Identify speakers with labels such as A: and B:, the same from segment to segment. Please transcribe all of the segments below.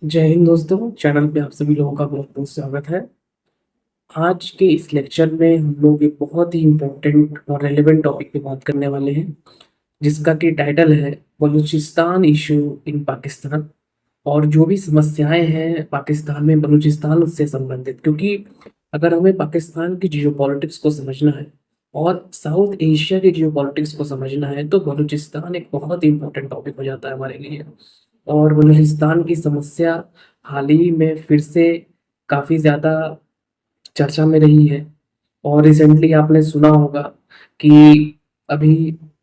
A: जय हिंद दोस्तों। चैनल पे आप सभी लोगों का बहुत बहुत स्वागत है। आज के इस लेक्चर में हम लोग एक बहुत ही इम्पोर्टेंट और रेलेवेंट टॉपिक पे बात करने वाले हैं, जिसका कि टाइटल है बलूचिस्तान इशू इन पाकिस्तान। और जो भी समस्याएं हैं पाकिस्तान में बलूचिस्तान से संबंधित, क्योंकि अगर हमें पाकिस्तान की जियोपॉलिटिक्स को समझना है और साउथ एशिया की जियोपॉलिटिक्स को समझना है तो बलूचिस्तान एक बहुत ही इम्पोर्टेंट टॉपिक हो जाता है हमारे लिए। और बलूचिस्तान की समस्या हाल ही में फिर से काफ़ी ज़्यादा चर्चा में रही है। और रिसेंटली आपने सुना होगा कि अभी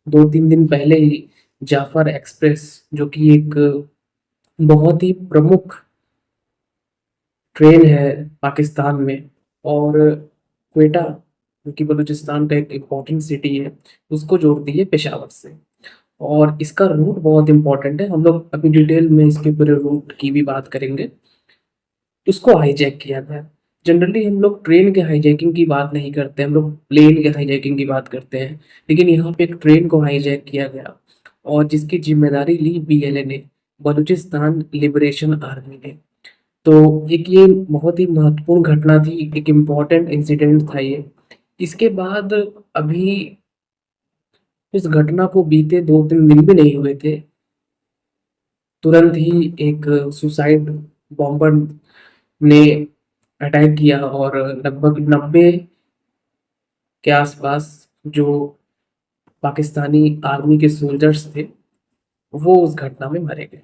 A: 2-3 दिन पहले ही जाफर एक्सप्रेस, जो कि एक बहुत ही प्रमुख ट्रेन है पाकिस्तान में, और क्वेटा, जो कि बलूचिस्तान का एक इम्पोर्टेंट सिटी है, उसको जोड़ती है पेशावर से। और इसका रूट बहुत इंपॉर्टेंट है, हम लोग अभी डिटेल में इसके पूरे रूट की भी बात करेंगे। उसको हाईजैक किया गया। जनरली हम लोग ट्रेन के हाईजैकिंग की बात नहीं करते, हम लोग प्लेन के हाईजैकिंग की बात करते हैं, लेकिन यहाँ पे एक ट्रेन को हाईजैक किया गया और जिसकी जिम्मेदारी ली बीएलए ने, बलूचिस्तान लिबरेशन आर्मी ने। तो एक ये बहुत ही महत्वपूर्ण घटना थी, एक इम्पॉर्टेंट इंसिडेंट था ये। इसके बाद अभी इस घटना को बीते 2-3 दिन भी नहीं हुए थे, तुरंत ही एक सुसाइड बॉम्बर ने अटैक किया और लगभग 90 के आसपास जो पाकिस्तानी आर्मी के सोल्जर्स थे वो उस घटना में मारे गए।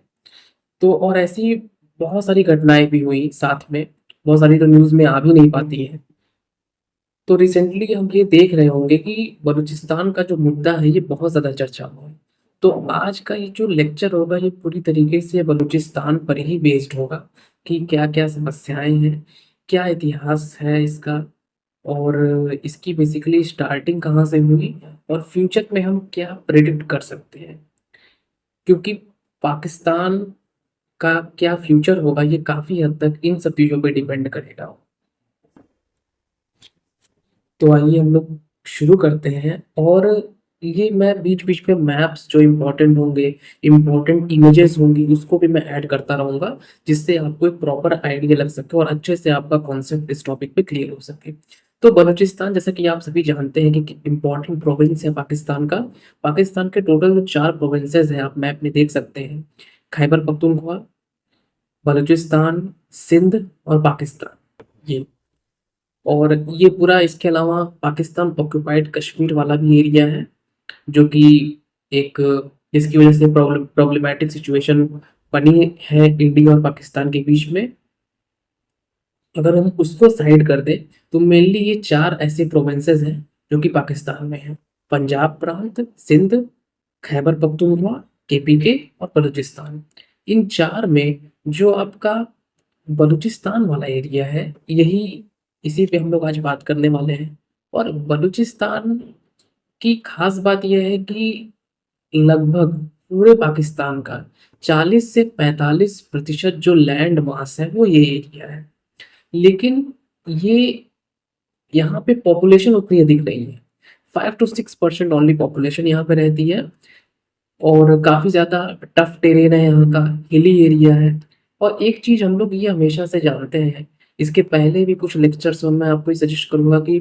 A: तो और ऐसी बहुत सारी घटनाएं भी हुई साथ में, बहुत सारी तो न्यूज़ में आ भी नहीं पाती हैं। तो रिसेंटली हम ये देख रहे होंगे कि बलूचिस्तान का जो मुद्दा है ये बहुत ज़्यादा चर्चा में है। तो आज का ये जो लेक्चर होगा ये पूरी तरीके से बलूचिस्तान पर ही बेस्ड होगा कि क्या क्या समस्याएं हैं, क्या इतिहास है इसका, और इसकी बेसिकली स्टार्टिंग कहाँ से हुई और फ्यूचर में हम क्या प्रेडिक्ट कर सकते हैं। क्योंकि पाकिस्तान का क्या फ्यूचर होगा ये काफ़ी हद तक इन सब चीज़ों पे डिपेंड करेगा। तो आइए हम लोग शुरू करते हैं। और ये मैं बीच बीच में मैप्स जो इम्पोर्टेंट होंगे, इम्पोर्टेंट इमेजेस होंगी, उसको भी मैं ऐड करता रहूँगा, जिससे आपको एक प्रॉपर आइडिया लग सके और अच्छे से आपका कॉन्सेप्ट इस टॉपिक पे क्लियर हो सके। तो बलूचिस्तान, जैसा कि आप सभी जानते हैं कि इम्पोर्टेंट प्रोविंस है पाकिस्तान का। पाकिस्तान के टोटल जो 4 प्रोविंसेस हैं, आप मैप में देख सकते हैं: खैबर पख्तूनख्वा, बलूचिस्तान, सिंध और पाकिस्तान, ये। और ये पूरा, इसके अलावा पाकिस्तान ऑक्यूपाइड कश्मीर वाला भी एरिया है, जो कि एक, जिसकी वजह से प्रॉब्लमेटिक सिचुएशन बनी है इंडिया और पाकिस्तान के बीच में। अगर हम उसको साइड कर दें तो मेनली ये 4 ऐसे प्रोविंसेस हैं जो कि पाकिस्तान में हैं: पंजाब प्रांत, सिंध, खैबर पख्तूनख्वा, केपीके और बलूचिस्तान। इन 4 में जो आपका बलूचिस्तान वाला एरिया है, यही, इसी पे हम लोग आज बात करने वाले हैं। और बलूचिस्तान की खास बात यह है कि लगभग पूरे पाकिस्तान का 40 से 45% जो लैंड मास है वो ये एरिया है। लेकिन ये, यहाँ पे पॉपुलेशन उतनी अधिक नहीं है, 5 to 6% ओनली पॉपुलेशन यहाँ पे रहती है। और काफ़ी ज़्यादा टफ टेरेन है यहाँ का, हिली एरिया है। और एक चीज़ हम लोग ये हमेशा से जानते हैं, इसके पहले भी कुछ लेक्चर्स में मैं आपको सजेस्ट करूँगा कि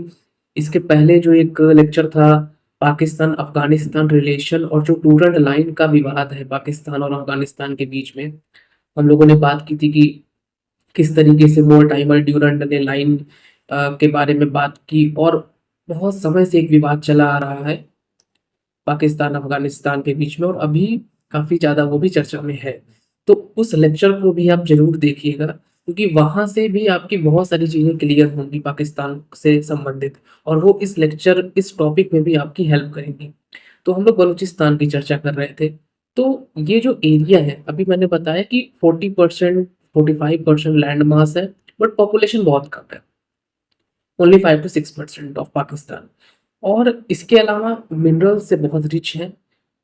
A: इसके पहले जो एक लेक्चर था पाकिस्तान अफगानिस्तान रिलेशन और जो डूरंड लाइन का विवाद है पाकिस्तान और अफगानिस्तान के बीच में, हम लोगों ने बात की थी कि किस तरीके से मोरटाइमर ड्यूरंड ने लाइन के बारे में बात की। और बहुत समय से एक विवाद चला आ रहा है पाकिस्तान अफगानिस्तान के बीच में, और अभी काफ़ी ज़्यादा वो भी चर्चा में है। तो उस लेक्चर को भी आप ज़रूर देखिएगा, क्योंकि वहाँ से भी आपकी बहुत सारी चीज़ें क्लियर होंगी पाकिस्तान से संबंधित, और वो इस लेक्चर, इस टॉपिक में भी आपकी हेल्प करेंगी। तो हम लोग बलूचिस्तान की चर्चा कर रहे थे। तो ये जो एरिया है, अभी मैंने बताया कि 40%, 45% लैंड मास है, बट पॉपुलेशन बहुत कम है, ओनली 5 to 6% ऑफ पाकिस्तान। और इसके अलावा मिनरल से बहुत रिच है,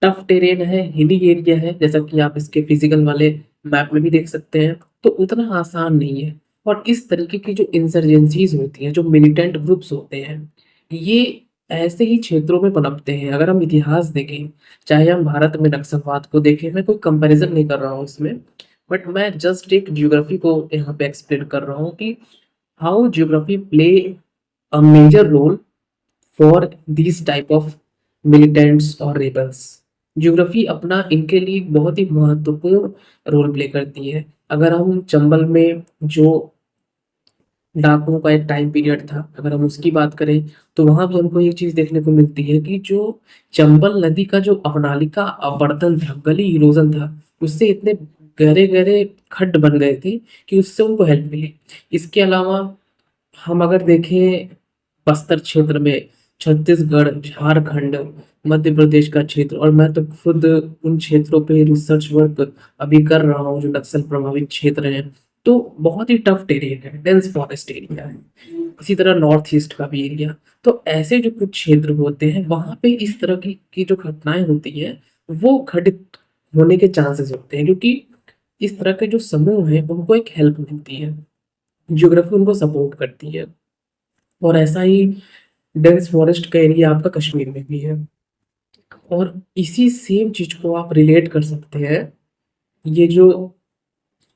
A: टफ टेरेन है, हिली एरिया है, जैसा कि आप इसके फिजिकल वाले मैप में भी देख सकते हैं। तो उतना आसान नहीं है। और इस तरीके की जो इंसर्जेंसीज होती हैं, जो मिलिटेंट ग्रुप्स होते हैं, ये ऐसे ही क्षेत्रों में पनपते हैं। अगर हम इतिहास देखें, चाहे हम भारत में नक्सलवाद को देखें, मैं कोई कंपैरिजन नहीं कर रहा हूँ इसमें, बट मैं जस्ट एक ज्योग्राफी को यहाँ पे एक्सप्लेन कर रहा हूँ कि how geography play a major role for this type of militants और रेबल्स। ज्योग्राफी अपना इनके लिए बहुत ही महत्वपूर्ण रोल प्ले करती है। अगर हम चंबल में जो डाकुओं का एक टाइम पीरियड था, अगर हम उसकी बात करें, तो वहां भी हमको एक चीज देखने को मिलती है कि जो चंबल नदी का जो अवनालिका अपरदन था, गली इरोजन था, उससे इतने गहरे गहरे खड्ड बन गए थे कि उससे उनको हेल्प मिली। इसके अलावा हम अगर देखें बस्तर क्षेत्र में, छत्तीसगढ़, झारखंड, मध्य प्रदेश का क्षेत्र, और मैं तो खुद उन क्षेत्रों पे रिसर्च वर्क अभी कर रहा हूँ जो नक्सल प्रभावित क्षेत्र हैं, तो बहुत ही टफ टेरेन है, डेंस फॉरेस्ट एरिया है। इसी तरह नॉर्थ ईस्ट का भी एरिया। तो ऐसे जो कुछ क्षेत्र होते हैं वहां पे इस तरह की जो घटनाएं होती है वो घटित होने के चांसेस होते हैं, क्योंकि इस तरह के जो समूह है उनको एक हेल्प मिलती है, ज्योग्राफी उनको सपोर्ट करती है। और ऐसा ही डेंस फॉरेस्ट का एरिया आपका कश्मीर में भी है। और इसी सेम चीज को आप रिलेट कर सकते हैं, ये जो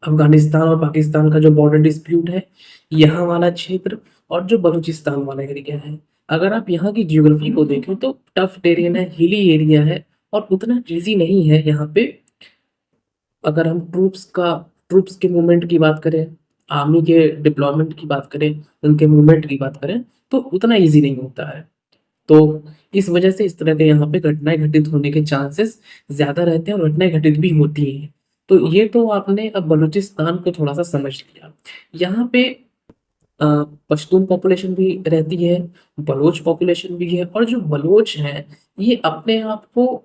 A: अफगानिस्तान और पाकिस्तान का जो बॉर्डर डिस्प्यूट है, यहाँ वाला क्षेत्र, और जो बलूचिस्तान वाला एरिया है। अगर आप यहाँ की जियोग्राफी को देखें तो टफ टेरेन है, हिली एरिया है, और उतना इजी नहीं है यहाँ पे। अगर हम ट्रूप्स के मूवमेंट की बात करें, आर्मी के डिप्लॉयमेंट की बात करें, उनके मूवमेंट की बात करें, तो उतना इजी नहीं होता है। तो इस वजह से इस तरह के यहाँ पे घटनाएं घटित होने के चांसेस ज्यादा रहते हैं, और घटनाएं घटित भी होती हैं। तो ये तो आपने अब बलूचिस्तान को थोड़ा सा समझ लिया। यहाँ पे अ, पश्तून पॉपुलेशन भी रहती है, बलोच पॉपुलेशन भी है, और जो बलोच हैं ये अपने आप को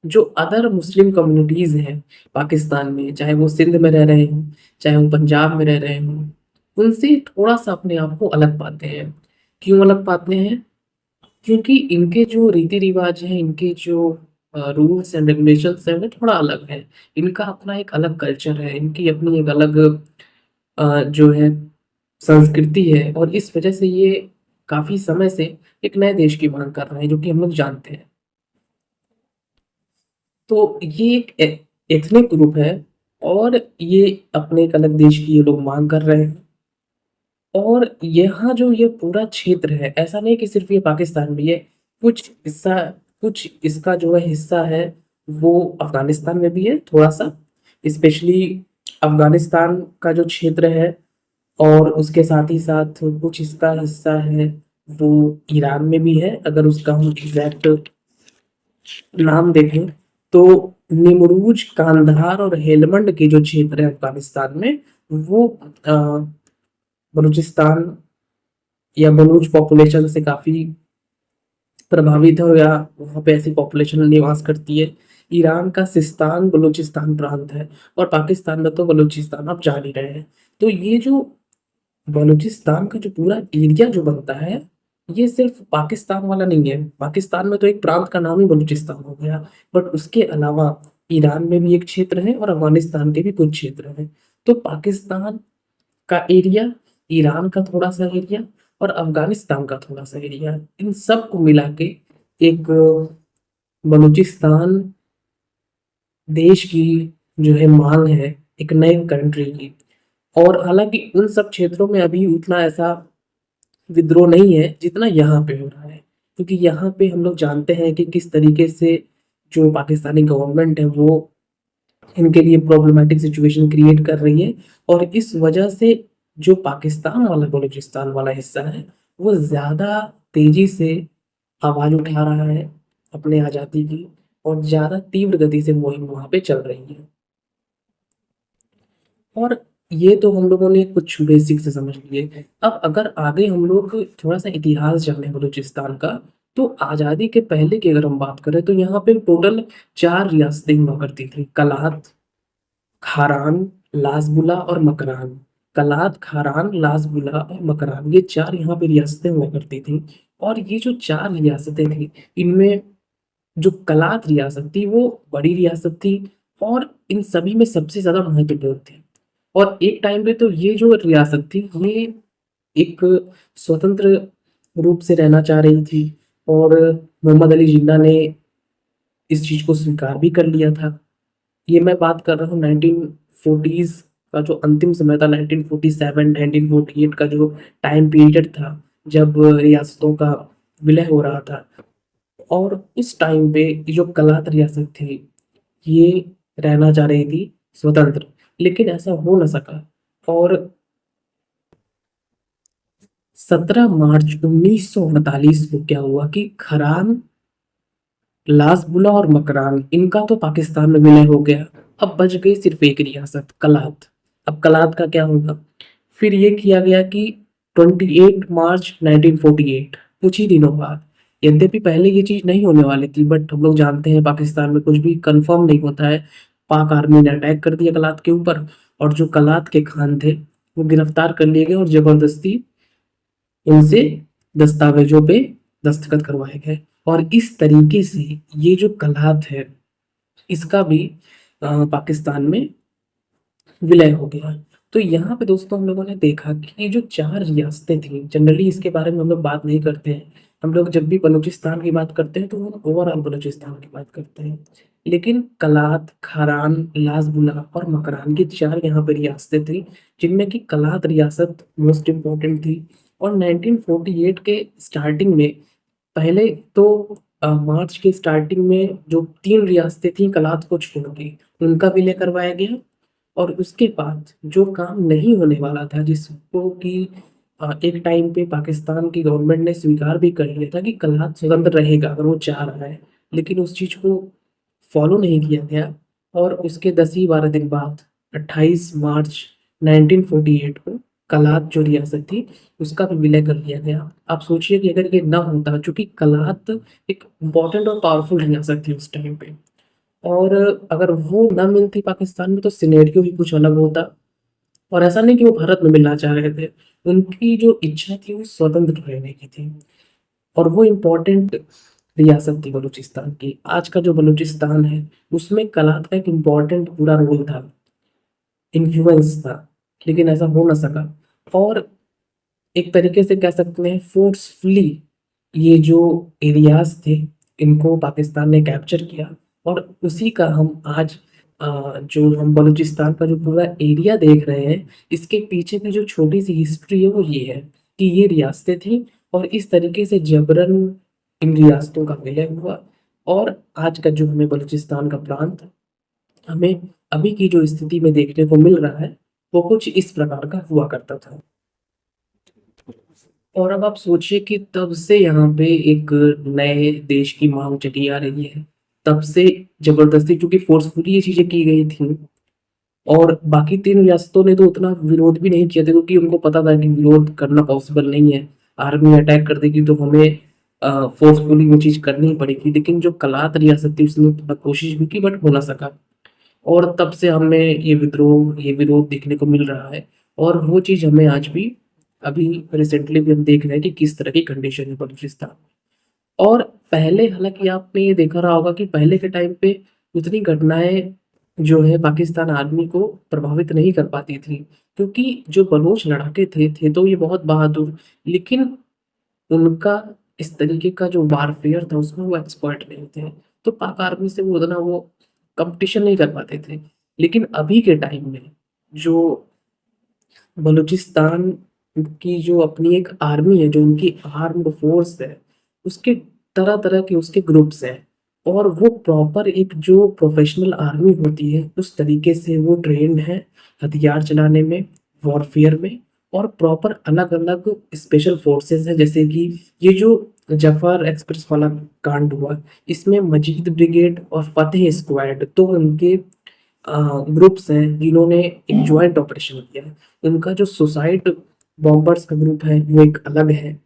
A: जो अदर मुस्लिम कम्युनिटीज हैं पाकिस्तान में, चाहे वो सिंध में रह रहे हों, चाहे वो पंजाब में रह रहे हों, उनसे थोड़ा सा अपने आप को अलग पाते हैं। क्यों अलग पाते हैं? क्योंकि इनके जो रीति रिवाज हैं, इनके जो रूल्स एंड रेगुलेशंस हैं, वो थोड़ा अलग है। इनका अपना एक अलग कल्चर है, इनकी अपनी एक अलग जो है संस्कृति है, और इस वजह से ये काफी समय से एक नए देश की मांग कर रहे हैं, जो कि हम लोग जानते हैं। तो ये एक एथनिक ग्रुप है, और ये अपने एक अलग देश की ये लोग मांग कर रहे हैं। और यहाँ जो ये पूरा क्षेत्र है, ऐसा नहीं कि सिर्फ ये पाकिस्तान में, ये कुछ हिस्सा, कुछ इसका जो है हिस्सा है वो अफगानिस्तान में भी है थोड़ा सा, स्पेशली अफगानिस्तान का जो क्षेत्र है, और उसके साथ ही साथ कुछ इसका हिस्सा है वो ईरान में भी है। अगर उसका हम एग्जैक्ट नाम देखें तो निमरूज, कांधार और हेलमंड के जो क्षेत्र है अफगानिस्तान में, वो बलूचिस्तान या बलूच पॉपुलेशन से काफी प्रभावित है, और या वहाँ पे ऐसी पॉपुलेशन निवास करती है। ईरान का सिस्तान बलूचिस्तान प्रांत है, और पाकिस्तान में तो बलूचिस्तान आप जान ही रहे हैं। तो ये जो बलूचिस्तान का जो पूरा एरिया जो बनता है, ये सिर्फ पाकिस्तान वाला नहीं है। पाकिस्तान में तो एक प्रांत का नाम ही बलूचिस्तान हो गया, बट उसके अलावा ईरान में भी एक क्षेत्र है, और अफगानिस्तान के भी कुछ क्षेत्र हैं। तो पाकिस्तान का एरिया, ईरान का थोड़ा सा एरिया, और अफगानिस्तान का थोड़ा सा एरिया, इन सब को मिला के एक बलूचिस्तान देश की जो है मांग है, एक नए कंट्री की। और हालांकि उन सब क्षेत्रों में अभी उतना ऐसा विद्रोह नहीं है जितना यहाँ पे हो रहा है, क्योंकि यहाँ पे हम लोग जानते हैं कि किस तरीके से जो पाकिस्तानी गवर्नमेंट है वो इनके लिए प्रॉब्लमेटिक सिचुएशन क्रिएट कर रही है। और इस वजह से जो पाकिस्तान वाला बलूचिस्तान वाला हिस्सा है वो ज्यादा तेजी से आवाज उठा रहा है अपने आजादी की, और ज्यादा तीव्र गति से मुहिम वहां पे चल रही है। और ये तो हम लोगों ने कुछ बेसिक से समझ लिए। अब अगर आगे हम लोग थोड़ा सा इतिहास जाने बलूचिस्तान का, तो आज़ादी के पहले की अगर हम बात करें तो यहाँ पे टोटल 4 रियासतें हुआ करती थी: कलात, खारान, लासबुला और मकरान। कलात, खारान, लासबुला और मकरान, ये 4 यहाँ पे रियासतें हुआ करती थी। और ये जो 4 रियासतें थी, इनमें जो कलात रियासत थी वो बड़ी रियासत थी, और इन सभी में सबसे ज्यादा महत्वपूर्ण थी। और एक टाइम पे तो ये जो रियासत थी ये एक स्वतंत्र रूप से रहना चाह रही थी, और मोहम्मद अली जिन्ना ने इस चीज को स्वीकार भी कर लिया था। ये मैं बात कर रहा हूँ 19 1940s का जो अंतिम समय था, 1947 1948 का जो टाइम पीरियड था, जब रियासतों का विलय हो रहा था, और उस टाइम पे ये जो कलात रियासत थी, ये रहना चाह रही थी स्वतंत्र, लेकिन ऐसा हो न सका। और 17 मार्च 1948 को क्या हुआ कि खरान, लासबुला और मकरान, इनका तो पाकिस्तान में विलय हो गया। अब बच गई सिर्फ एक रियासत, कलात। अब कलात का क्या होगा? फिर ये किया गया कि 28 मार्च 1948, कुछ ही दिनों बाद, यद्यपि पहले ये चीज़ नहीं होने वाली थी, बट हम लोग जानते हैं पाकिस्तान में कुछ भी कंफर्म नहीं होता है। पाक आर्मी ने अटैक कर दिया कलात के ऊपर, और जो कलात के खान थे वो गिरफ्तार कर लिए गए और जबरदस्ती उनसे दस्तावेजों पे दस्तखत करवाए गए। और इस तरीके से ये जो कलात है, इसका भी पाकिस्तान में विलय हो गया। तो यहाँ पे दोस्तों हम लोगों ने देखा कि ये जो 4 रियासतें थी, जनरली इसके बारे में हम लोग बात नहीं करते हैं। हम लोग जब भी बलूचिस्तान की बात करते हैं तो हम ओवरऑल बलूचिस्तान की बात करते हैं। लेकिन कलात, खारान, लासबुला और मकरान, ये 4 यहाँ पे रियासतें थी, जिनमें कि कलात रियासत मोस्ट इम्पोर्टेंट थी। और 1948 के स्टार्टिंग में, पहले तो मार्च के स्टार्टिंग में जो 3 रियासतें थीं कलात को छोड़ के, उनका विलय करवाया गया। और उसके बाद जो काम नहीं होने वाला था, जिसको कि एक टाइम पे पाकिस्तान की गवर्नमेंट ने स्वीकार भी कर लिया था कि कलात स्वतंत्र रहेगा अगर वो चाह रहा है, लेकिन उस चीज़ को फॉलो नहीं किया गया। और उसके 10 ही 12 दिन बाद 28 मार्च 1948 को कलात जो रियासत थी, उसका भी विलय कर लिया गया। आप सोचिए कि अगर ये ना होता, चूंकि कलात एक इम्पोर्टेंट और पावरफुल रियासत थी उस टाइम पे, और अगर वो ना मिलती पाकिस्तान में तो सिनेरियो ही कुछ अलग होता। और ऐसा नहीं कि वो भारत में मिलना चाह रहे थे, उनकी जो इच्छा थी वो स्वतंत्र रहने की थी। और वो इम्पोर्टेंट रियासत थी बलूचिस्तान की। आज का जो बलूचिस्तान है, उसमें कलात का एक इम्पोर्टेंट पूरा रोल था, इन्फ्लुएंस था, लेकिन ऐसा हो ना सका। और एक तरीके से कह सकते हैं फोर्सफुली ये जो एरियाज थे, इनको पाकिस्तान ने कैप्चर किया। और उसी का हम आज जो हम बलूचिस्तान का जो पूरा एरिया देख रहे हैं, इसके पीछे की जो छोटी सी हिस्ट्री है वो ये है कि ये रियासतें थी, और इस तरीके से जबरन इन रियासतों का विलय हुआ। और आज का जो हमें बलूचिस्तान का प्रांत हमें अभी की जो स्थिति में देखने को मिल रहा है, वो कुछ इस प्रकार का हुआ करता था। और अब आप सोचिए कि तब से यहाँ पे एक नए देश की मांग चली आ रही है। तब से जबरदस्ती, क्योंकि फोर्सफुली ये चीजें की गई थी, और बाकी 3 रियासतों ने तो उतना विरोध भी नहीं किया था, क्योंकि उनको पता था कि विरोध करना पॉसिबल नहीं है। आर्मी अटैक कर देगी तो हमें फोर्सफुली वो चीज करनी ही पड़ेगी। लेकिन जो कलात रियासत थी उसने थोड़ा कोशिश भी की, बट हो ना सका। और तब से हमें ये विद्रोह, ये विरोध देखने को मिल रहा है। और वो चीज हमें आज भी, अभी रिसेंटली भी हम देख रहे हैं कि किस तरह की कंडीशन है बलूचिस्तान। और पहले हालांकि आपने ये देखा रहा होगा कि पहले के टाइम पे उतनी घटनाएं जो है पाकिस्तान आर्मी को प्रभावित नहीं कर पाती थी, क्योंकि जो बलोच लड़ाके थे तो ये बहुत बहादुर, लेकिन उनका इस तरीके का जो वारफेयर था उसमें वो एक्सपर्ट नहीं थे। तो पाक आर्मी से वो उतना वो कंपटीशन नहीं कर पाते थे। लेकिन अभी के टाइम में जो बलूचिस्तान की जो अपनी एक आर्मी है, जो उनकी आर्म्ड फोर्स है, उसके तरह तरह के उसके ग्रुप्स हैं। और वो प्रॉपर एक जो प्रोफेशनल आर्मी होती है उस तरीके से वो ट्रेंड है, हथियार चलाने में, वॉरफेयर में। और प्रॉपर अलग अलग स्पेशल फोर्सेस है, जैसे कि ये जो जफर एक्सप्रेस वाला कांड हुआ, इसमें मजीद ब्रिगेड और फतेह स्क्वाड, तो उनके ग्रुप्स हैं जिन्होंने एक ज्वाइंट ऑपरेशन किया है। उनका जो सुसाइड बॉम्बर्स का ग्रुप है वो एक अलग है।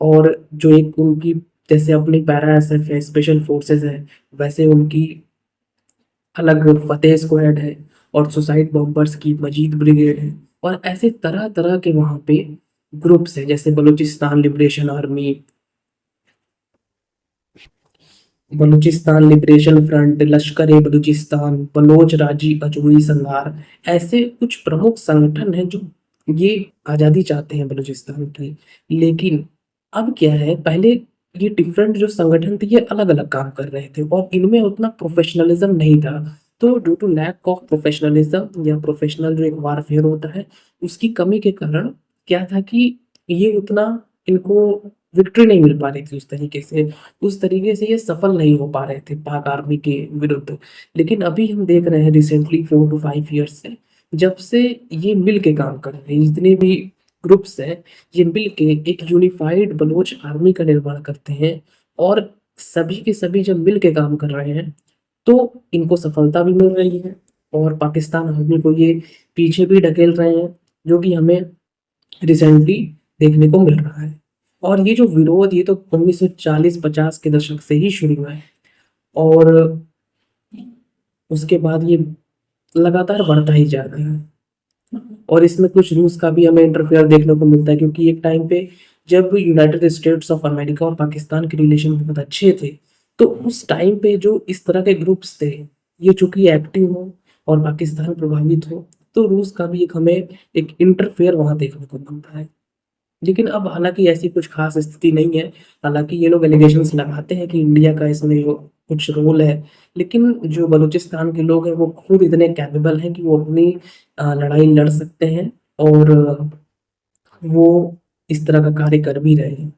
A: और जो एक उनकी, जैसे अपनी पैरा एसएफ है, स्पेशल फोर्सेस है, वैसे उनकी अलग फतेह स्क्वाड है, और सुसाइड बॉम्बर्स की मजीद ब्रिगेड है। और ऐसे तरह तरह के वहाँ पे ग्रुप्स हैं, जैसे Balochistan liberation army, Balochistan liberation front, लश्कर ए बलूचिस्तान, बलोच राजी अजूरी संघार। ऐसे कुछ प्रमुख संगठन हैं जो ये आज़ादी चाहते हैं बलूचिस्तान की। लेकिन अब क्या है, पहले ये डिफरेंट जो संगठन थे ये अलग अलग काम कर रहे थे, और इनमें उतना प्रोफेशनलिज्म नहीं था। तो due to lack of professionalism या प्रोफेशनल जो एक वारफेयर होता है, उसकी कमी के कारण क्या था कि ये उतना इनको विक्ट्री नहीं मिल पा रही थी उस तरीके से ये सफल नहीं हो पा रहे थे पाक आर्मी के विरुद्ध। लेकिन अभी हम देख रहे हैं रिसेंटली 4 टू 5 ईयर्स से, जब से ये मिल के काम कर रहे हैं, जितने भी ग्रुप्स हैं, ये मिल के एक यूनिफाइड बलोच आर्मी का निर्माण करते हैं, और सभी के सभी जब मिल के काम कर रहे हैं, तो इनको सफलता भी मिल रही है और पाकिस्तान आर्मी को ये पीछे भी ढकेल रहे हैं, जो कि हमें रिसेंटली देखने को मिल रहा है। और ये जो विरोध, ये तो 1940-50 के दशक से ही शुरू हुआ है, और उसके बाद ये लगातार बढ़ता ही जा रहा है। और इसमें कुछ रूस का भी हमें इंटरफेयर देखने को मिलता है, क्योंकि एक टाइम पे जब यूनाइटेड स्टेट्स ऑफ अमेरिका और पाकिस्तान के रिलेशन बहुत अच्छे थे, तो उस टाइम पे जो इस तरह के ग्रुप्स थे, ये चूंकि एक्टिव हो और पाकिस्तान प्रभावित हो, तो रूस का भी एक हमें एक इंटरफेयर वहां देखने को मिलता है। लेकिन अब हालांकि ऐसी कुछ खास स्थिति नहीं है। हालांकि ये लोग एलिगेशंस लगाते हैं कि इंडिया का इसमें कुछ रोल है, लेकिन जो बलूचिस्तान के लोग हैं वो खुद इतने कैपेबल हैं कि वो अपनी लड़ाई लड़ सकते हैं, और वो इस तरह का कार्य कर भी रहे हैं।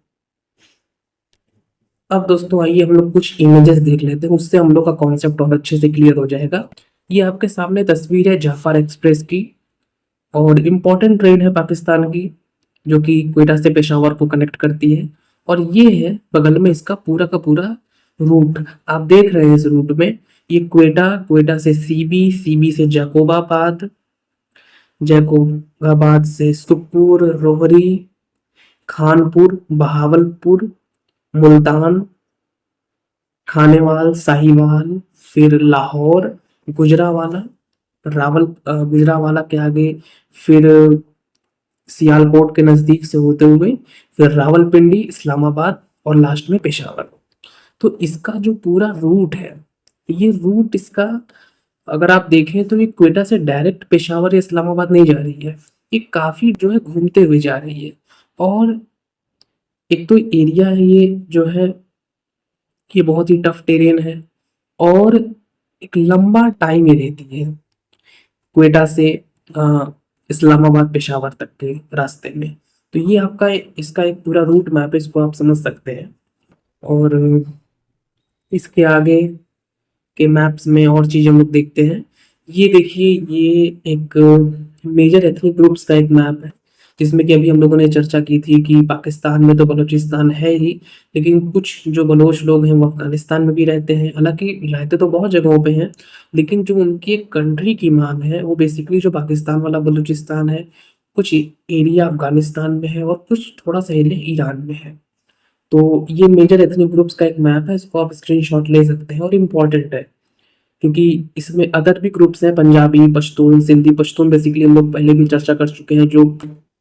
A: अब दोस्तों आइए हम लोग कुछ इमेजेस देख लेते हैं, उससे हम लोग का कॉन्सेप्ट और अच्छे से क्लियर हो जाएगा। ये आपके सामने तस्वीर है जाफर एक्सप्रेस की, और इम्पोर्टेंट ट्रेन है पाकिस्तान की, जो कि क्वेटा से पेशावर को कनेक्ट करती है। और ये है बगल में इसका पूरा का पूरा रूट, आप देख रहे हैं इस रूट में, ये क्वेटा से सीबी, सीबी से जैकोबाबाद, जैकोबाबाद से सुखपुर, रोहरी, खानपुर, बहावलपुर, मुल्तान, खानेवाल, साहिवाल, फिर लाहौर, गुजरावाला, गुजरावाला के आगे फिर सियालकोट के नजदीक से होते हुए फिर रावलपिंडी, इस्लामाबाद और लास्ट में पेशावर। तो इसका जो पूरा रूट है, ये रूट इसका अगर आप देखें तो ये क्वेटा से डायरेक्ट पेशावर या इस्लामाबाद नहीं जा रही है, ये काफी जो है घूमते हुए जा रही है। और एक तो एरिया है ये जो है, ये बहुत ही टफ टेरेन है, और एक लंबा टाइम ये लेती है क्वेटा से इस्लामाबाद पेशावर तक के रास्ते में। तो ये आपका इसका एक पूरा रूट मैप है, इसको आप समझ सकते हैं। और इसके आगे के मैप्स में और चीज हम लोग देखते हैं। ये देखिए, ये एक मेजर एथनिक ग्रुप्स का एक मैप है, जिसमें कि अभी हम लोगों ने चर्चा की थी कि पाकिस्तान में तो बलूचिस्तान है ही, लेकिन कुछ जो बलोच लोग हैं वो अफगानिस्तान में भी रहते हैं। हालांकि रहते तो बहुत जगहों पे हैं, लेकिन जो उनकी एक कंट्री की मांग है वो बेसिकली जो पाकिस्तान वाला बलूचिस्तान है, कुछ एरिया अफगानिस्तान में है और कुछ थोड़ा सा एरिया ईरान में है। तो ये मेजर एथनिक ग्रुप्स का एक मैप है, इसको आप स्क्रीनशॉट ले सकते हैं, और इम्पोर्टेंट है क्योंकि इसमें अदर भी ग्रुप्स हैं, पंजाबी, पश्तून, सिंधी। पश्तून बेसिकली हम लोग पहले भी चर्चा कर चुके हैं, जो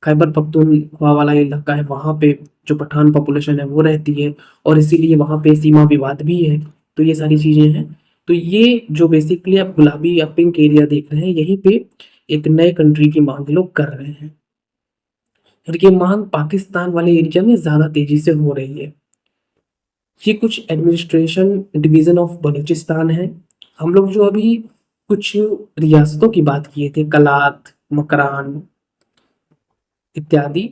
A: खैबर पख्तूनख्वा वाला इलाका है वहाँ पे जो पठान पॉपुलेशन है वो रहती है, और इसीलिए वहाँ पे सीमा विवाद भी है। तो ये सारी चीजें हैं। तो ये जो बेसिकली आप गुलाबी या पिंक एरिया देख रहे हैं, यहीं पे एक नए कंट्री की मांग लोग कर रहे हैं, और ये मांग पाकिस्तान वाले एरिया में ज्यादा तेजी से हो रही है। ये कुछ एडमिनिस्ट्रेशन डिवीजन ऑफ बलूचिस्तान है। हम लोग जो अभी कुछ रियासतों की बात किए थे, कलात, मकरान इत्यादि,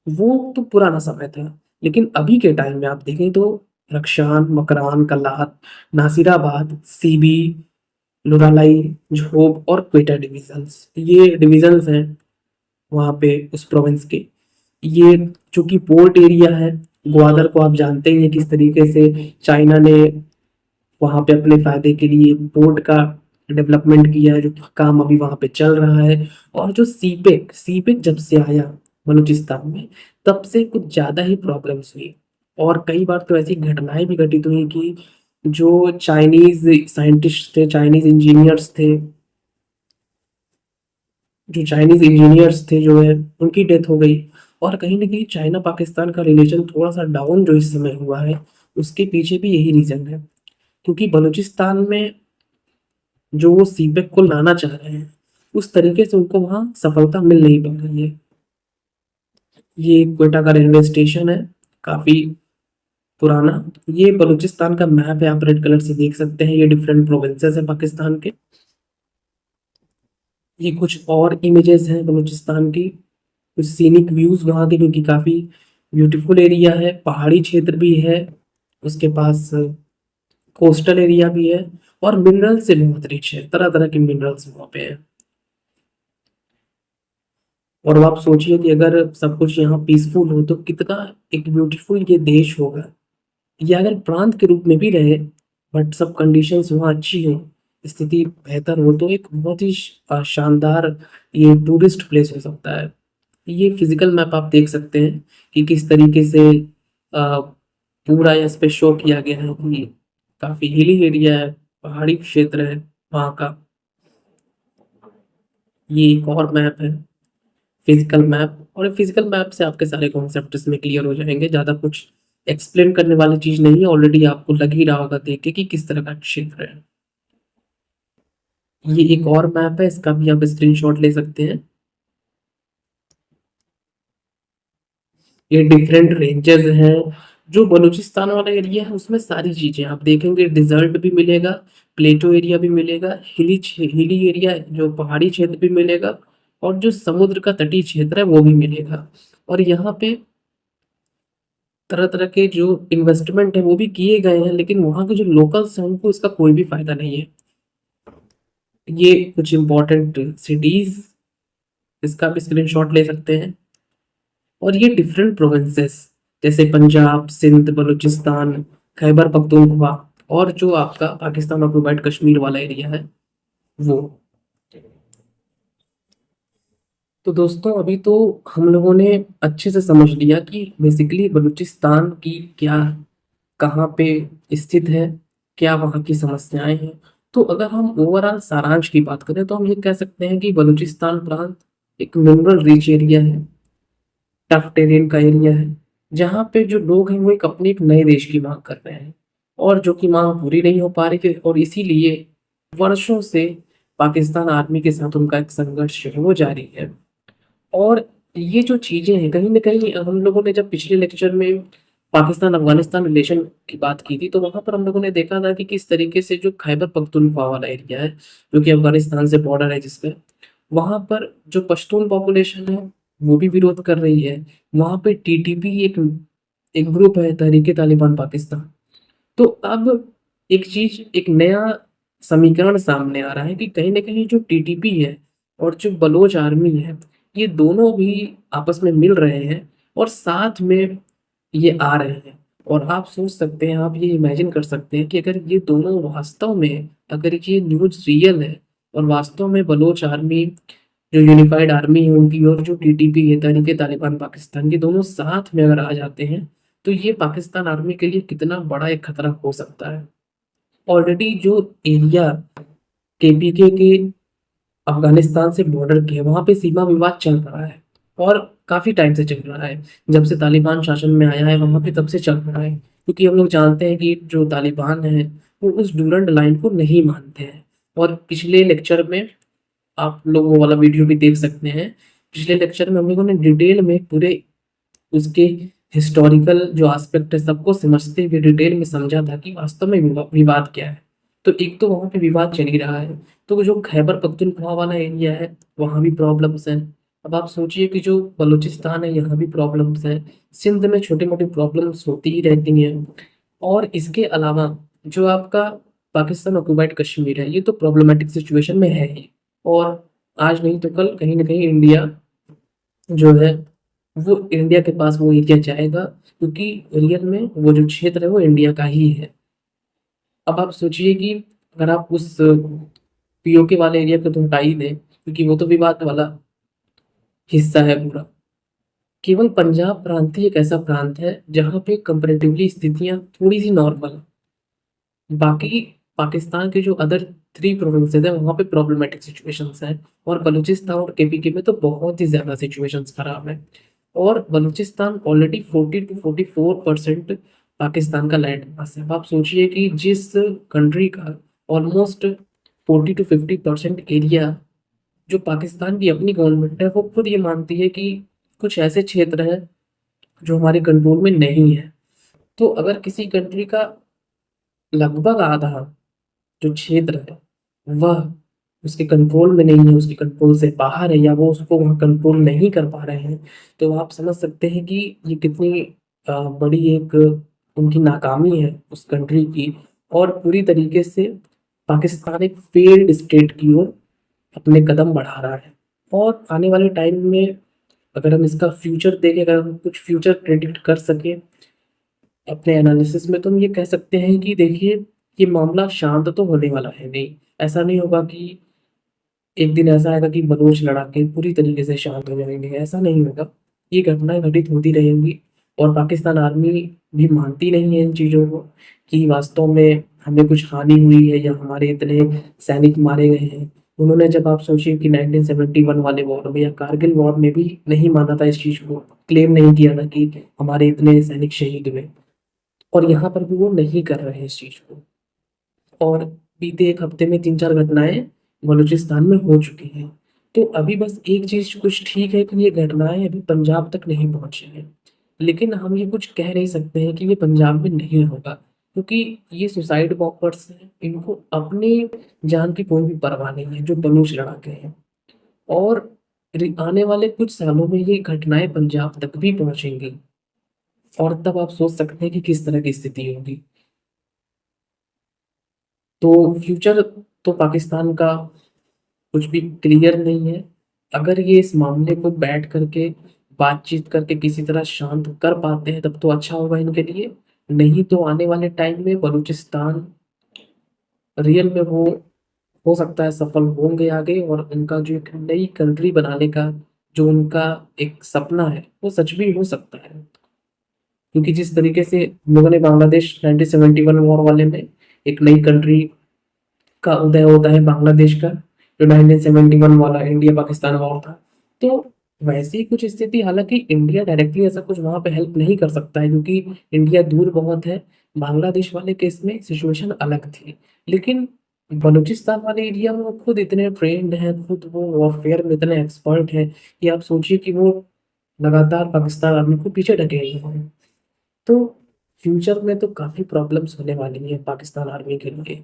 A: वो तो पुराना समय था। लेकिन अभी के टाइम में आप देखें तो रक्षान, मकरान, कलात, नासिराबाद, सीबी, लुरालाई, झोब और क्वेटा डिविजन्स, ये डिविजन्स हैं वहाँ पे उस प्रोविंस के। ये चूंकि पोर्ट एरिया है, ग्वादर को आप जानते ही हैं किस तरीके से चाइना ने वहां पे अपने फायदे के लिए पोर्ट का डेवलपमेंट किया है, जो कि काम अभी वहां पे चल रहा है। और जो सीपेक सीपेक जब से आया बलूचिस्तान में, तब से कुछ ज्यादा ही प्रॉब्लम्स हुई, और कई बार तो ऐसी घटनाएं भी घटित हुई कि जो चाइनीज साइंटिस्ट थे, चाइनीज इंजीनियर्स थे जो है, उनकी डेथ हो गई। और कहीं ना कहीं चाइना पाकिस्तान का रिलेशन थोड़ा सा डाउन जो इस समय हुआ है, उसके पीछे भी यही रीजन है, क्योंकि बलूचिस्तान में जो वो सीपेक को लाना चाह रहे हैं, उस तरीके से उनको वहां सफलता मिल नहीं पा रही है। ये क्वेटा का रेलवे स्टेशन है, काफी पुराना। ये बलूचिस्तान का मैप है, आप रेड कलर से देख सकते हैं, ये डिफरेंट प्रोविंसेस है पाकिस्तान के। ये कुछ और इमेजेस हैं बलूचिस्तान की, कुछ सीनिक व्यूज वहाँ के, क्योंकि काफी ब्यूटीफुल एरिया है, पहाड़ी क्षेत्र भी है, उसके पास कोस्टल एरिया भी है, और मिनरल से बहुत रिच है, तरह तरह के मिनरल्स वहाँ पे हैं। और अब आप सोचिए कि अगर सब कुछ यहाँ पीसफुल हो तो कितना एक ब्यूटीफुल ये देश होगा। ये अगर प्रांत के रूप में भी रहे, बट सब कंडीशंस वहाँ अच्छी हो, स्थिति बेहतर हो, तो एक बहुत ही शानदार ये टूरिस्ट प्लेस हो सकता है। ये फिजिकल मैप आप देख सकते हैं कि किस तरीके से पूरा इस पे शो किया गया है कि काफी हिली एरिया है, पहाड़ी क्षेत्र है वहाँ का। ये एक और मैप है, फिजिकल मैप, और फिजिकल मैप से आपके सारे कॉन्सेप्ट इसमें क्लियर हो जाएंगे। ज़्यादा कुछ एक्सप्लेन करने वाली चीज़ नहीं है, ऑलरेडी आपको लग ही रहा होगा देख के कि किस तरह का क्षेत्र है। ये एक और मैप है, इसका भी आप स्क्रीनशॉट ले सकते हैं। ये डिफरेंट रेंजेस हैं। जो बलूचिस्तान वाला एरिया है उसमें सारी चीज़ें आप देखेंगे, डिजर्ट भी मिलेगा, प्लेटो एरिया भी मिलेगा, हिली एरिया जो पहाड़ी क्षेत्र भी मिलेगा, और जो समुद्र का तटीय क्षेत्र है वो भी मिलेगा। और यहाँ पे तरह तरह के जो इन्वेस्टमेंट है वो भी किए गए हैं, लेकिन वहाँ के जो लोकल्स हैं उनको इसका कोई भी फायदा नहीं है। ये कुछ इंपॉर्टेंट सिटीज, इसका भी स्क्रीनशॉट ले सकते हैं। और ये डिफरेंट प्रोविंसेस जैसे पंजाब, सिंध, बलूचिस्तान, खैबर पख्तूनख्वा, और जो आपका पाकिस्तान ऑक्युपाइड कश्मीर वाला एरिया है वो। तो दोस्तों अभी तो हम लोगों ने अच्छे से समझ लिया कि बेसिकली बलूचिस्तान की क्या, कहाँ पे स्थित है, क्या वहाँ की समस्याएं हैं। तो अगर हम ओवरऑल सारांश की बात करें तो हम ये कह सकते हैं कि बलूचिस्तान प्रांत एक मिनरल रिच एरिया है, टफ टेरेन का एरिया है, जहाँ पे जो लोग हैं वो एक अपने एक नए देश की मांग कर रहे हैं, और जो कि मांग पूरी नहीं हो पा रही थी, और इसीलिए वर्षों से पाकिस्तान आर्मी के साथ उनका एक संघर्ष है वो जारी है। और ये जो चीजें हैं कहीं ना कहीं हम लोगों ने जब पिछले लेक्चर में पाकिस्तान अफगानिस्तान रिलेशन की बात की थी तो वहां पर हम लोगों ने देखा था कि किस तरीके से जो खैबर पख्तूनख्वा वाला एरिया है जो कि अफगानिस्तान से बॉर्डर है जिसपे, वहां पर जो पश्तून पॉपुलेशन है वो भी विरोध कर रही है। वहां पे टीटीपी एक एक ग्रुप है, तहरीके तालिबान पाकिस्तान। तो अब एक चीज, एक नया समीकरण सामने आ रहा है कि कहीं ना कहीं जो टीटीपी है और जो बलोच आर्मी है, ये दोनों भी आपस में मिल रहे हैं और साथ में ये आ रहे हैं। और आप सोच सकते हैं, आप ये इमेजिन कर सकते हैं कि अगर ये दोनों वास्तव में, अगर ये न्यूज़ रियल है और वास्तव में बलोच आर्मी, जो यूनिफाइड आर्मी है उनकी, और जो टीटीपी है तहरीके तालिबान पाकिस्तान, ये दोनों साथ में अगर आ जाते हैं तो ये पाकिस्तान आर्मी के लिए कितना बड़ा एक खतरा हो सकता है। ऑलरेडी जो एरिया केपीके के अफगानिस्तान से बॉर्डर के वहां पे सीमा विवाद चल रहा है, और काफी टाइम से चल रहा है, जब से तालिबान शासन में आया है वहां पे तब से चल रहा है। क्योंकि हम लोग जानते हैं कि जो तालिबान है वो उस डूरंड लाइन को नहीं मानते हैं। और पिछले लेक्चर में आप लोग वो वाला वीडियो भी देख सकते हैं। पिछले लेक्चर में हम लोगों ने डिटेल में पूरे उसके हिस्टोरिकल जो एस्पेक्ट है सबको समझते हुए डिटेल में समझा था कि वास्तव में विवाद क्या है। तो एक तो वहाँ पे विवाद चल ही रहा है, तो जो खैबर पख्तूनख्वा वाला एरिया है वहाँ भी प्रॉब्लम्स हैं। अब आप सोचिए कि जो बलूचिस्तान है यहाँ भी प्रॉब्लम्स हैं, सिंध में छोटी मोटी प्रॉब्लम्स होती ही रहती हैं। और इसके अलावा जो आपका पाकिस्तान ऑक्युपाइड कश्मीर है ये तो प्रॉब्लमेटिक सिचुएशन में है ही। और आज नहीं तो कल कहीं ना कहीं इंडिया जो है वो इंडिया के पास वो एरिया जाएगा, क्योंकि रियल में वो जो क्षेत्र है वो इंडिया का ही है। अब आप सोचिए कि अगर आप उस पीओके वाले एरिया को तो हटा ही दें, क्योंकि वो तो विवाद वाला हिस्सा है पूरा। केवल पंजाब प्रांत ही एक ऐसा प्रांत है जहाँ पे कंपेरेटिवली स्थितियाँ थोड़ी सी नॉर्मल है। बाकी पाकिस्तान के जो अदर 3 प्रोविंसेस हैं वहाँ पे प्रॉब्लमेटिक सिचुएशंस हैं, और बलूचिस्तान और केपीके में तो बहुत ही ज़्यादा सिचुएशंस खराब हैं। और बलूचिस्तान ऑलरेडी 40 to 44% पाकिस्तान का लैंड मास है। अब आप सोचिए कि जिस कंट्री का ऑलमोस्ट 40 to 50% एरिया जो पाकिस्तान की अपनी गवर्नमेंट है वो खुद ये मानती है कि कुछ ऐसे क्षेत्र हैं जो हमारे कंट्रोल में नहीं है। तो अगर किसी कंट्री का लगभग आधा जो क्षेत्र है वह उसके कंट्रोल में नहीं है, उसके कंट्रोल से बाहर है, या वो उसको वहाँ कंट्रोल नहीं कर पा रहे हैं, तो आप समझ सकते हैं कि ये कितनी बड़ी एक उनकी नाकामी है उस कंट्री की। और पूरी तरीके से पाकिस्तान एक फेल्ड स्टेट की ओर अपने कदम बढ़ा रहा है। और आने वाले टाइम में अगर हम इसका फ्यूचर देखें, अगर हम कुछ फ्यूचर प्रेडिक्ट कर सकें अपने एनालिसिस में, तो हम ये कह सकते हैं कि देखिए, ये मामला शांत तो होने वाला है नहीं। ऐसा नहीं होगा कि एक दिन ऐसा आएगा कि बलूच लड़ाके पूरी तरीके से शांत हो जाएंगे, ऐसा नहीं होगा। ये घटनाएं घटित होती रहेंगी, और पाकिस्तान आर्मी भी मानती नहीं है इन चीज़ों को कि वास्तव में हमें कुछ हानि हुई है या हमारे इतने सैनिक मारे गए हैं। उन्होंने, जब आप सोचिए कि 1971 वाले वॉर में या कारगिल वॉर में भी नहीं माना था इस चीज़ को, क्लेम नहीं किया था कि हमारे इतने सैनिक शहीद हुए, और यहाँ पर भी वो नहीं कर रहे हैं इस चीज़ को। और बीते एक हफ्ते में 3-4 घटनाएँ बलूचिस्तान में हो चुकी हैं। तो अभी बस एक चीज़ कुछ ठीक है कि ये घटनाएँ अभी पंजाब तक नहीं पहुँची हैं। लेकिन हम ये कुछ कह नहीं सकते हैं कि ये पंजाब में नहीं होगा, क्योंकि ये सुसाइड बॉम्बर्स हैं, इनको अपनी जान की कोई भी परवाह नहीं है, जो बलूच लड़ाके हैं। और आने वाले कुछ सालों में ये घटनाएँ पंजाब तक भी पहुँचेंगी, और तब आप सोच सकते हैं कि किस तरह की स्थिति होगी। तो फ्यूचर तो पाकिस्तान का कुछ भी क्लियर नहीं है। अगर ये इस मामले को बैठ करके बातचीत करके किसी तरह शांत कर पाते हैं, तब तो अच्छा होगा इनके लिए। नहीं तो आने वाले टाइम में बलूचिस्तान रियल में वो हो सकता है सफल होंगे आगे, और उनका जो एक नई कंट्री बनाने का जो उनका एक सपना है, वो सच भी हो सकता है। क्योंकि जिस तरीके से हम लोगों ने बांग्लादेश 1971 वॉर वाले में एक नई कंट्री का उदय होता है, बांग्लादेश का, जो 1971 वाला इंडिया पाकिस्तान वॉर था। तो वैसी कुछ स्थिति, हालांकि इंडिया डायरेक्टली ऐसा कुछ वहां पे हेल्प नहीं कर सकता है, क्योंकि इंडिया दूर बहुत है। बांग्लादेश वाले केस में सिचुएशन अलग थी, लेकिन बलूचिस्तान वाले एरिया में वो खुद इतने ट्रेंड हैं, खुद वो वॉरफेयर में इतने एक्सपर्ट हैं कि आप सोचिए कि वो लगातार पाकिस्तान आर्मी को पीछे ढकेल रहे हैं। तो फ्यूचर में तो काफ़ी प्रॉब्लम्स होने वाली है पाकिस्तान आर्मी के लिए।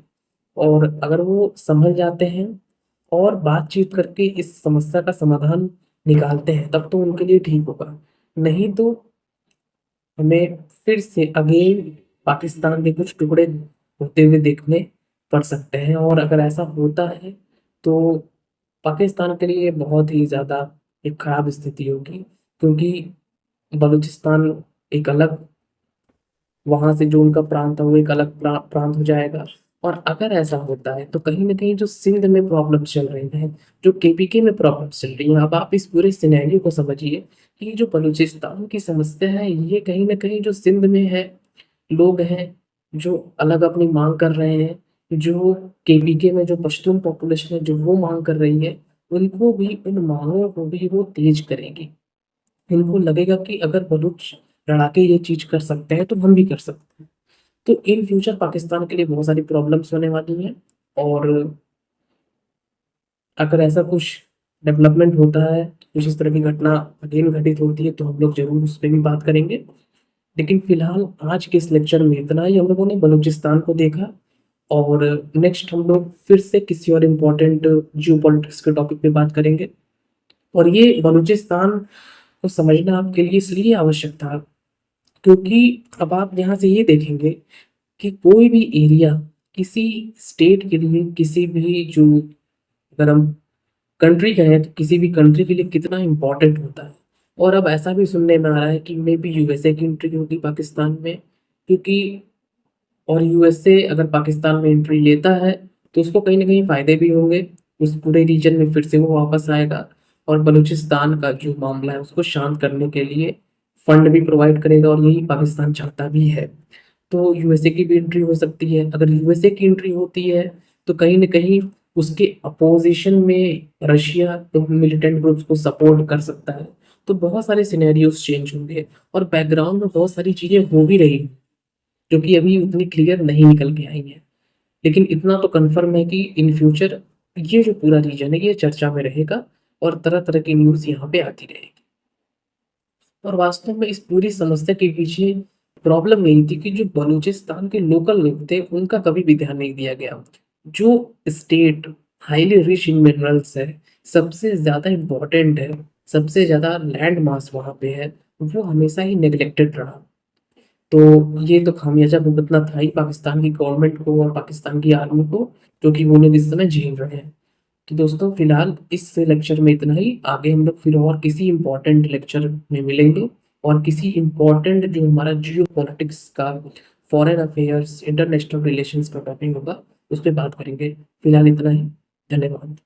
A: और अगर वो संभल जाते हैं और बातचीत करके इस समस्या का समाधान निकालते हैं, तब तो उनके लिए ठीक होगा। नहीं तो हमें फिर से अगेन पाकिस्तान के कुछ टुकड़े होते हुए देखने पड़ सकते हैं। और अगर ऐसा होता है, तो पाकिस्तान के लिए बहुत ही ज़्यादा एक खराब स्थिति होगी, क्योंकि बलूचिस्तान एक अलग, वहाँ से जो उनका प्रांत है वो एक अलग प्रांत हो जाएगा। और अगर ऐसा होता है, तो कहीं न कहीं जो सिंध में प्रॉब्लम चल रही हैं, जो केपीके में प्रॉब्लम चल रही हैं, अब आप इस पूरे सिनेरियो को समझिए कि जो बलूचिस्तान की समस्या है, ये कहीं न कहीं जो सिंध में है, लोग हैं जो अलग अपनी माँग कर रहे हैं, जो केपीके में जो पश्तून पॉपुलेशन है, जो वो माँग कर रही है, उनको भी, उन माँगों को भी वो तेज़ करेंगी। इनको लगेगा कि अगर बलूच लड़ाके ये चीज़ कर सकते हैं, तो हम भी कर सकते हैं। तो इन फ्यूचर पाकिस्तान के लिए बहुत सारी प्रॉब्लम्स होने वाली हैं। और अगर ऐसा कुछ डेवलपमेंट होता है, कुछ इस तरह की घटना अगेन घटित होती है, तो हम लोग ज़रूर उस पे भी बात करेंगे। लेकिन फिलहाल आज के इस लेक्चर में इतना ही। हम लोगों ने बलूचिस्तान को देखा, और नेक्स्ट हम लोग फिर से किसी और इम्पोर्टेंट जियोपॉलिटिक्स के टॉपिक पे बात करेंगे। और ये बलूचिस्तान को समझना आपके लिए इसलिए आवश्यक था, क्योंकि अब आप यहाँ से ये देखेंगे कि कोई भी एरिया किसी स्टेट के लिए, किसी भी जो, अगर हम कंट्री कहें, तो किसी भी कंट्री के लिए कितना इम्पोर्टेंट होता है। और अब ऐसा भी सुनने में आ रहा है कि मे बी यूएसए की एंट्री होगी पाकिस्तान में, क्योंकि, और यूएसए अगर पाकिस्तान में एंट्री लेता है, तो उसको कहीं ना कहीं फ़ायदे भी होंगे, उस पूरे रीजन में फिर से वो वापस आएगा, और बलूचिस्तान का जो मामला है उसको शांत करने के लिए फंड भी प्रोवाइड करेगा, और यही पाकिस्तान चाहता भी है। तो यूएसए की भी एंट्री हो सकती है। अगर यूएसए की एंट्री होती है, तो कहीं न कहीं उसके अपोज़िशन में रशिया तो मिलिटेंट ग्रुप्स को सपोर्ट कर सकता है। तो बहुत सारे सिनेरियोज़ चेंज होंगे, और बैकग्राउंड में बहुत सारी चीज़ें हो भी रही हैं, जो कि अभी उतनी क्लियर नहीं निकल के आई हैं। लेकिन इतना तो कन्फर्म है कि इन फ्यूचर ये जो पूरा रीजन है, ये चर्चा में रहेगा, और तरह-तरह की न्यूज़ यहाँ पे आती रहेगी। और वास्तव में इस पूरी समस्या के पीछे प्रॉब्लम यही थी कि जो बलूचिस्तान के लोकल लोग थे, उनका कभी भी ध्यान नहीं दिया गया। जो state highly rich in minerals है, सबसे ज़्यादा इम्पोर्टेंट है, सबसे ज़्यादा लैंड मास वहाँ पे है, वो हमेशा ही नेग्लेक्टेड रहा। तो ये तो खामियाजा भुगतना था ही पाकिस्तान की गवर्नमेंट को और पाकिस्तान की आर्मी को, जो कि वो लोग इस समय झेल रहे हैं। तो दोस्तों फिलहाल इस लेक्चर में इतना ही। आगे हम लोग फिर और किसी इम्पोर्टेंट लेक्चर में मिलेंगे और किसी इम्पोर्टेंट जो हमारा जियो पॉलिटिक्स का, फॉरेन अफेयर्स, इंटरनेशनल रिलेशंस का टॉपिक होगा, उस पर बात करेंगे। फिलहाल इतना ही। धन्यवाद।